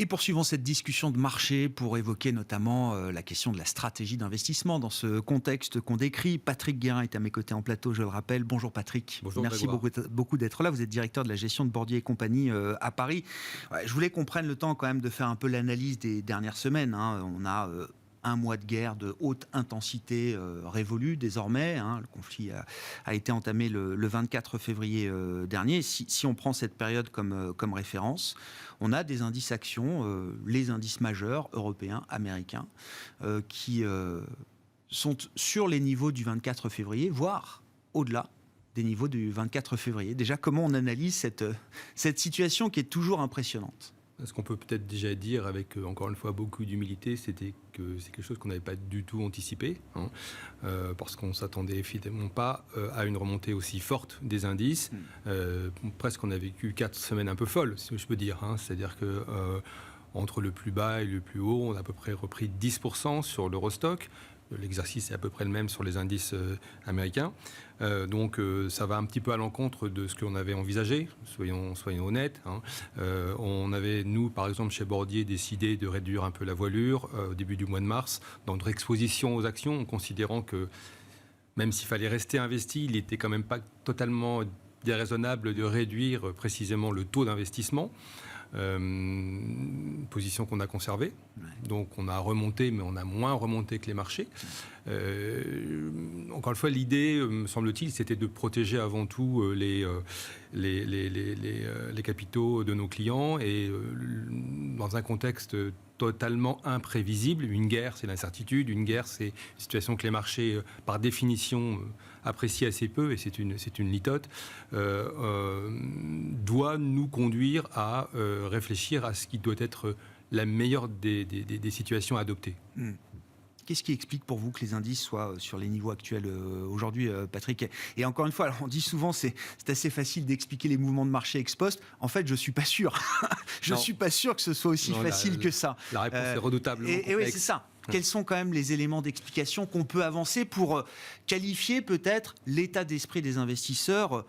Et poursuivons cette discussion de marché pour évoquer notamment la question de la stratégie d'investissement dans ce contexte qu'on décrit. Patrick Guérin est à mes côtés en plateau, je le rappelle. Bonjour Patrick. Bonjour Merci beaucoup d'être là. Vous êtes directeur de la gestion de Bordier et compagnie à Paris. Je voulais qu'on prenne le temps quand même de faire un peu l'analyse des dernières semaines. On a un mois de guerre de haute intensité révolue désormais. Le conflit a été entamé le 24 février dernier. Si on prend cette période comme référence, on a des indices actions, les indices majeurs européens, américains, qui sont sur les niveaux du 24 février, voire au-delà des niveaux du 24 février. Déjà, comment on analyse cette situation qui est toujours impressionnante ? Ce qu'on peut peut-être déjà dire avec, encore une fois, beaucoup d'humilité, c'était que c'est quelque chose qu'on n'avait pas du tout anticipé, parce qu'on ne s'attendait évidemment pas à une remontée aussi forte des indices. Presque on a vécu 4 semaines un peu folles, si je peux dire. C'est-à-dire que entre le plus bas et le plus haut, on a à peu près repris 10% sur l'Eurostock. L'exercice est à peu près le même sur les indices américains. Donc ça va un petit peu à l'encontre de ce qu'on avait envisagé, soyons honnêtes. On avait, nous, par exemple, chez Bordier, décidé de réduire un peu la voilure au début du mois de mars, dans notre exposition aux actions, en considérant que même s'il fallait rester investi, il n'était quand même pas totalement déraisonnable de réduire précisément le taux d'investissement. Position qu'on a conservée. Donc on a remonté, mais on a moins remonté que les marchés. Encore une fois, l'idée, me semble-t-il, c'était de protéger avant tout les capitaux de nos clients et dans un contexte totalement imprévisible. Une guerre, c'est l'incertitude. Une guerre, c'est une situation que les marchés, par définition, apprécient assez peu, et c'est une litote, doit nous conduire à réfléchir à ce qui doit être la meilleure des situations à adopter. Qu'est-ce qui explique pour vous que les indices soient sur les niveaux actuels aujourd'hui, Patrick ? Et encore une fois, alors on dit souvent c'est assez facile d'expliquer les mouvements de marché ex post. En fait, je suis pas sûr. Je suis pas sûr que ce soit aussi facile que ça. La réponse est redoutablement complexe. Et oui, c'est ça. Quels sont quand même les éléments d'explication qu'on peut avancer pour qualifier peut-être l'état d'esprit des investisseurs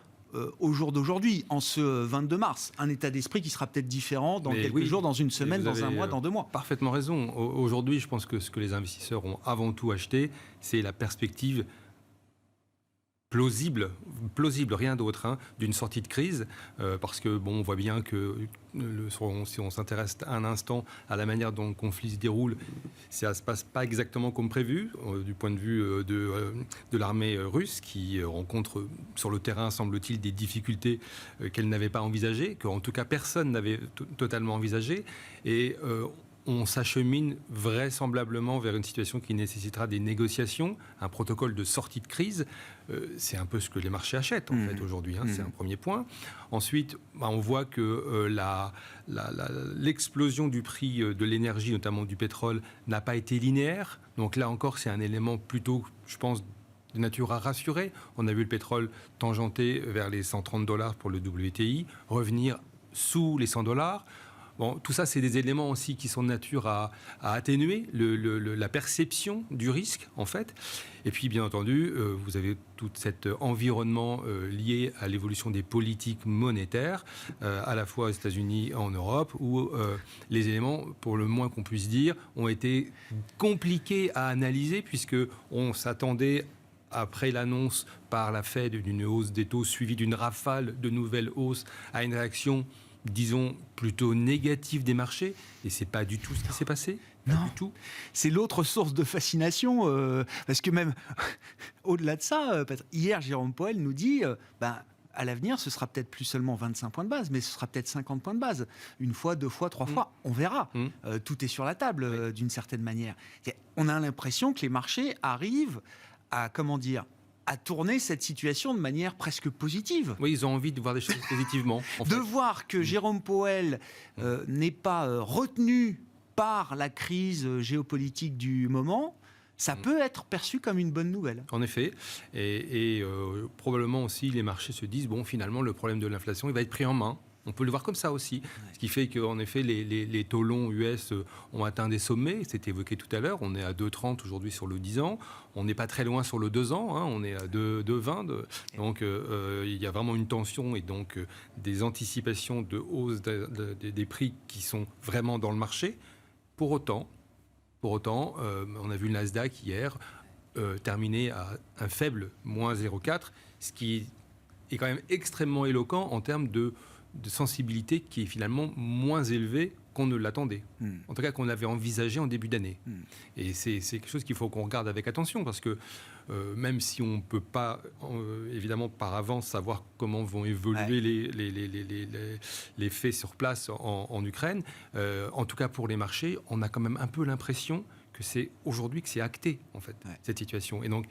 au jour d'aujourd'hui, en ce 22 mars, un état d'esprit qui sera peut-être différent dans quelques jours, dans une semaine, dans un mois, dans 2 mois. Parfaitement raison. Aujourd'hui, je pense que ce que les investisseurs ont avant tout acheté, c'est la perspective plausible, rien d'autre, d'une sortie de crise, parce que on voit bien que si on s'intéresse un instant à la manière dont le conflit se déroule, ça ne se passe pas exactement comme prévu, du point de vue de l'armée russe, qui rencontre sur le terrain, semble-t-il, des difficultés qu'elle n'avait pas envisagées, qu'en tout cas personne n'avait totalement envisagées, et on s'achemine vraisemblablement vers une situation qui nécessitera des négociations, un protocole de sortie de crise. C'est un peu ce que les marchés achètent, en fait, aujourd'hui. C'est un premier point. Ensuite, on voit que l'explosion du prix de l'énergie, notamment du pétrole, n'a pas été linéaire. Donc là encore, c'est un élément plutôt, je pense, de nature à rassurer. On a vu le pétrole tangenter vers les $130 pour le WTI, revenir sous les $100. Tout ça, c'est des éléments aussi qui sont de nature à atténuer la perception du risque, en fait. Et puis, bien entendu, vous avez tout cet environnement lié à l'évolution des politiques monétaires, à la fois aux États-Unis et en Europe, où les éléments, pour le moins qu'on puisse dire, ont été compliqués à analyser, puisqu'on s'attendait, après l'annonce par la Fed d'une hausse des taux suivie d'une rafale de nouvelles hausses, à une réaction, disons, plutôt négative des marchés, et c'est pas du tout ce qui s'est passé. Non, du tout. C'est l'autre source de fascination, parce que même au-delà de ça, hier, Jérôme Powell nous dit à l'avenir, ce sera peut-être plus seulement 25 points de base, mais ce sera peut-être 50 points de base. Une fois, 2 fois, 3 fois, on verra. Tout est sur la table, d'une certaine manière. On a l'impression que les marchés arrivent à, à tourner cette situation de manière presque positive. Oui, ils ont envie de voir des choses positivement. De voir que Jérôme Powell n'est pas retenu par la crise géopolitique du moment, ça peut être perçu comme une bonne nouvelle. En effet, et probablement aussi les marchés se disent, finalement, le problème de l'inflation, il va être pris en main. On peut le voir comme ça aussi. Ce qui fait qu'en effet, les taux longs US ont atteint des sommets. C'était évoqué tout à l'heure. On est à 2,30 aujourd'hui sur le 10 ans. On n'est pas très loin sur le 2 ans. On est à 2,20. Donc, il y a vraiment une tension et donc des anticipations de hausse des prix qui sont vraiment dans le marché. Pour autant, on a vu le Nasdaq hier terminer à un faible moins 0,4, ce qui est quand même extrêmement éloquent en termes de sensibilité qui est finalement moins élevée qu'on ne l'attendait. En tout cas, qu'on avait envisagé en début d'année. Et c'est quelque chose qu'il faut qu'on regarde avec attention, parce que même si on ne peut pas, évidemment, par avance, savoir comment vont évoluer les faits sur place en Ukraine, en tout cas pour les marchés, on a quand même un peu l'impression que c'est aujourd'hui que c'est acté, en fait, cette situation. Et donc,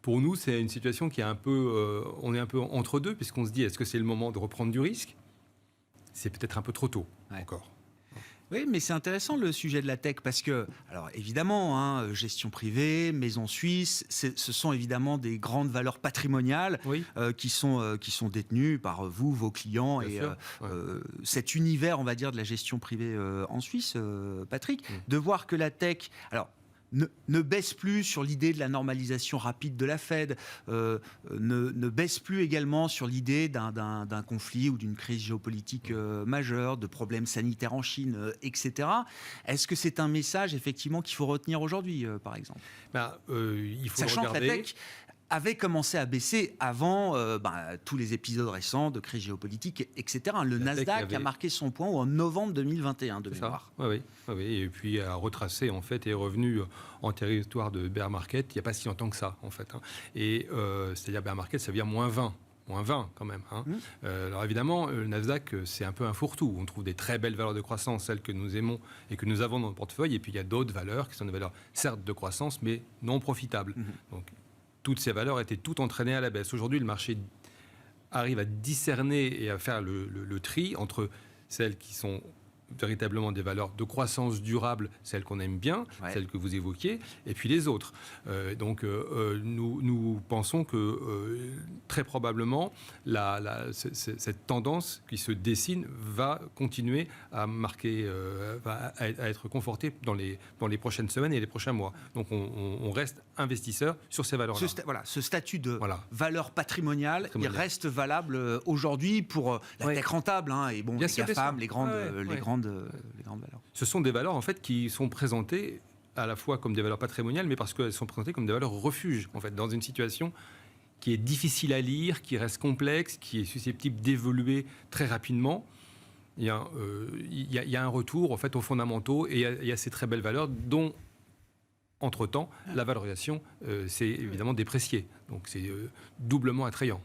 pour nous, c'est une situation qui est un peu... on est un peu entre deux, puisqu'on se dit, est-ce que c'est le moment de reprendre du risque ? C'est peut-être un peu trop tôt, encore. Oui, mais c'est intéressant le sujet de la tech, parce que, alors évidemment, gestion privée, maison suisse, ce sont évidemment des grandes valeurs patrimoniales qui sont détenues par vous, vos clients, bien et sûr, cet univers, on va dire, de la gestion privée en Suisse, Patrick, de voir que la tech... Alors, ne baisse plus sur l'idée de la normalisation rapide de la Fed, ne baisse plus également sur l'idée d'un conflit ou d'une crise géopolitique majeure, de problèmes sanitaires en Chine, etc. Est-ce que c'est un message, effectivement, qu'il faut retenir aujourd'hui, par exemple ? Il faut Sachant regarder... que la tech avait commencé à baisser avant tous les épisodes récents de crise géopolitique, etc. Le Nasdaq a marqué son point en novembre 2021, de mémoire. Oui. Et puis a retracé, en fait, et est revenu en territoire de bear market il n'y a pas si longtemps que ça, en fait. Et c'est-à-dire bear market, ça veut dire moins 20 quand même. Alors évidemment, le Nasdaq, c'est un peu un fourre-tout. On trouve des très belles valeurs de croissance, celles que nous aimons et que nous avons dans le portefeuille. Et puis il y a d'autres valeurs qui sont des valeurs, certes, de croissance, mais non profitables. Donc, toutes ces valeurs étaient toutes entraînées à la baisse. Aujourd'hui, le marché arrive à discerner et à faire le tri entre celles qui sont véritablement des valeurs de croissance durable, celles qu'on aime bien, celles que vous évoquiez, et puis les autres. Nous pensons que très probablement cette tendance qui se dessine va continuer à marquer, à être confortée dans les prochaines semaines et les prochains mois. Donc on reste investisseur sur ces valeurs-là. Ce statut de valeur patrimoniale, il reste valable aujourd'hui pour la tech rentable, et bon, les GAFAM, les grandes valeurs. Ce sont des valeurs, en fait, qui sont présentées à la fois comme des valeurs patrimoniales, mais parce qu'elles sont présentées comme des valeurs refuges, en fait, dans une situation qui est difficile à lire, qui reste complexe, qui est susceptible d'évoluer très rapidement. Il y a un retour, en fait, aux fondamentaux, et il y a ces très belles valeurs dont, entre-temps, la valorisation s'est évidemment dépréciée. Donc c'est doublement attrayant.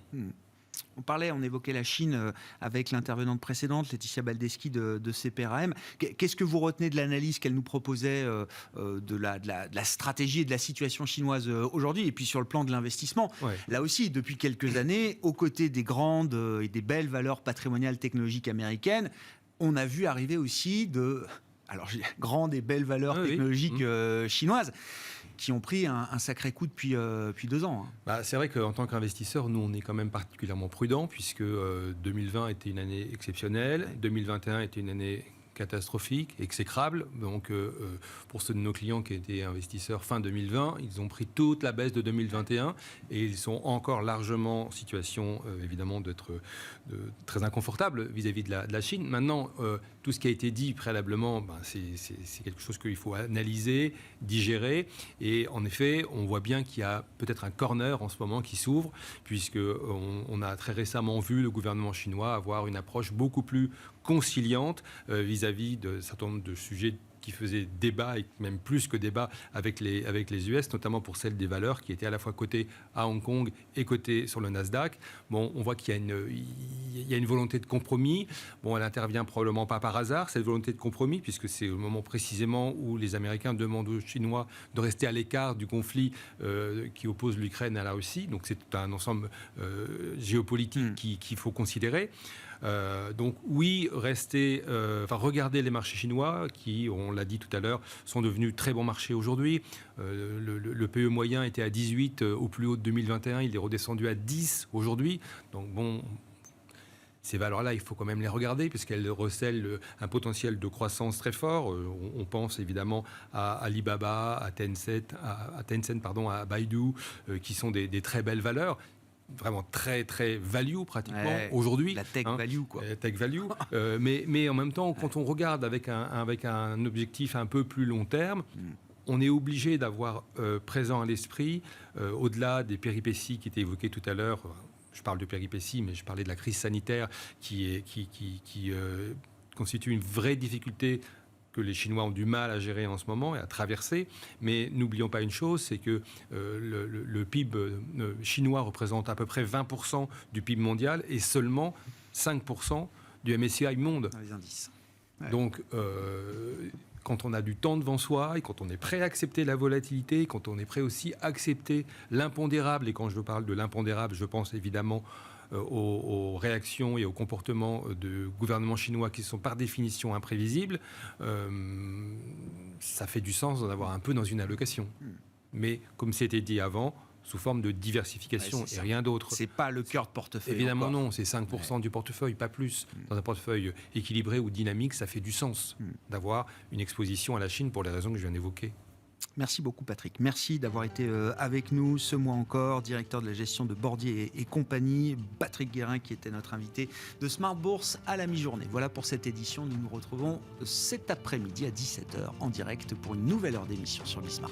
On évoquait la Chine avec l'intervenante précédente, Laetitia Baldeschi de CPRAM. Qu'est-ce que vous retenez de l'analyse qu'elle nous proposait de la stratégie et de la situation chinoise aujourd'hui, et puis sur le plan de l'investissement? Là aussi, depuis quelques années, aux côtés des grandes et des belles valeurs patrimoniales technologiques américaines, on a vu arriver aussi grandes et belles valeurs technologiques chinoises, qui ont pris un sacré coup depuis 2 ans. C'est vrai qu'en tant qu'investisseur, nous, on est quand même particulièrement prudents, puisque 2020 était une année exceptionnelle, 2021 était une année catastrophique, exécrable. Donc, pour ceux de nos clients qui étaient investisseurs fin 2020, ils ont pris toute la baisse de 2021 et ils sont encore largement en situation, évidemment, d'être très inconfortables vis-à-vis de la Chine. Maintenant, tout ce qui a été dit préalablement, c'est quelque chose qu'il faut analyser, digérer. Et en effet, on voit bien qu'il y a peut-être un corner en ce moment qui s'ouvre, puisqu'on a très récemment vu le gouvernement chinois avoir une approche beaucoup plus conciliante vis-à-vis de certain nombre de sujets qui faisaient débat, et même plus que débat, avec les US, notamment pour celle des valeurs qui étaient à la fois cotées à Hong Kong et cotées sur le Nasdaq. Bon, on voit qu'il y a une volonté de compromis. Bon, elle intervient probablement pas par hasard, cette volonté de compromis, puisque c'est au moment précisément où les Américains demandent aux Chinois de rester à l'écart du conflit qui oppose l'Ukraine à la Russie. Donc c'est un ensemble géopolitique qu'il faut considérer. Donc oui, regardez les marchés chinois qui, on l'a dit tout à l'heure, sont devenus très bons marchés aujourd'hui. Le PE moyen était à 18 au plus haut de 2021, il est redescendu à 10 aujourd'hui. Donc bon, Ces valeurs-là, il faut quand même les regarder puisqu'elles recèlent un potentiel de croissance très fort. On pense évidemment à Alibaba, à Tencent, à Baidu, qui sont des très belles valeurs. Vraiment très très value pratiquement aujourd'hui. La tech value quoi. La tech value. Mais en même temps, quand on regarde avec un objectif un peu plus long terme, on est obligé d'avoir présent à l'esprit, au-delà des péripéties qui étaient évoquées tout à l'heure. Je parle de péripéties, mais je parlais de la crise sanitaire qui constitue une vraie difficulté que les Chinois ont du mal à gérer en ce moment et à traverser. Mais n'oublions pas une chose, c'est que le PIB chinois représente à peu près 20% du PIB mondial et seulement 5% du MSCI monde. Les indices. Ouais. Donc, quand on a du temps devant soi et quand on est prêt à accepter la volatilité, quand on est prêt aussi à accepter l'impondérable, et quand je parle de l'impondérable, je pense évidemment aux réactions et aux comportements de gouvernements chinois qui sont par définition imprévisibles, ça fait du sens d'en avoir un peu dans une allocation. Mais comme c'était dit avant, sous forme de diversification et rien d'autre. C'est pas le cœur de portefeuille. Évidemment encore. Non, c'est 5% du portefeuille, pas plus. Dans un portefeuille équilibré ou dynamique, ça fait du sens d'avoir une exposition à la Chine pour les raisons que je viens d'évoquer. Merci beaucoup Patrick. Merci d'avoir été avec nous ce mois encore, directeur de la gestion de Bordier et compagnie. Patrick Guérin qui était notre invité de Smart Bourse à la mi-journée. Voilà pour cette édition. Nous nous retrouvons cet après-midi à 17h en direct pour une nouvelle heure d'émission sur Bismart.